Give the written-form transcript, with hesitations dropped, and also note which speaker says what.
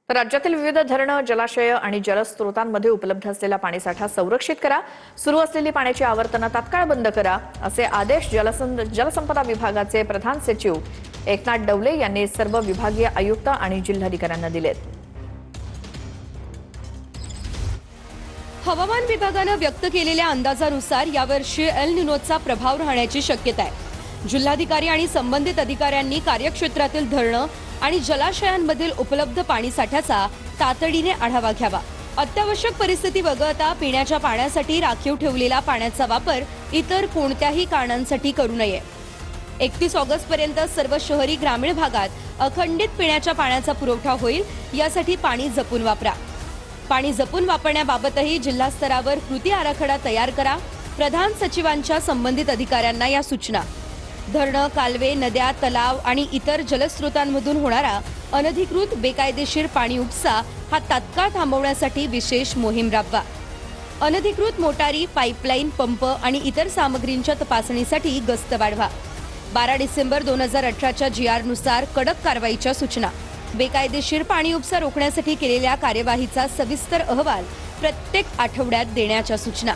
Speaker 1: राज्यातील विविध धरणं, जलाशय आणि जलस्रोतांमध्ये उपलब्ध असलेला पाणीसाठा संरक्षित करा. सुरू असलेली पाण्याची आवर्तनं तात्काळ बंद करा, असे आदेश जलसंपदा विभागाचे प्रधान सचिव एकनाथ डवले यांनी सर्व विभागीय आयुक्त आणि जिल्हाधिकाऱ्यांना दिलेत.
Speaker 2: हवामान विभागाने व्यक्त केलेल्या अंदाजानुसार यावर्षी एल निनोचा प्रभाव राहण्याची शक्यता आहे. जिल्हाधिकारी आणि संबंधित अधिकाऱ्यांनी कार्यक्षेत्रातील धरणं आणि जलाशयांमधील उपलब्ध पाणीसाठ्याचा तातडीने आढावा घ्यावा. अत्यावश्यक परिस्थिती वगळता पिण्याच्या पाण्यासाठी राखीव ठेवलेला पाण्याचा वापर इतर कोणत्याही कारणांसाठी करू नये. 31 ऑगस्ट पर्यंत सर्व शहरी ग्रामीण भागात अखंडित पिण्याच्या पाण्याचा पुरवठा होईल. यासाठी पाणी जपून वापरा. पाणी जपून वापरण्याबाबतही जिल्हा स्तरावर कृती आराखडा तयार करा. प्रधान सचिवांच्या संबंधित अधिकाऱ्यांना या सूचना. धरणं, कालवे, नद्या, तलाव आणि इतर जलस्रोतांमधून होणारा अनधिकृत बेकायदेशीर पाणी उपसा हा तात्काळ थांबवण्यासाठी विशेष मोहीम राबवा. अनधिकृत मोटारी, पाईपलाईन, पंप आणि इतर सामग्रींच्या तपासणीसाठी गस्त वाढवा. 12 डिसेंबर 2018च्या GR नुसार कडक कारवाईच्या सूचना. बेकायदेशीर पाणी उपसा रोखण्यासाठी केलेल्या कार्यवाहीचा सविस्तर अहवाल प्रत्येक आठवड्यात देण्याच्या सूचना.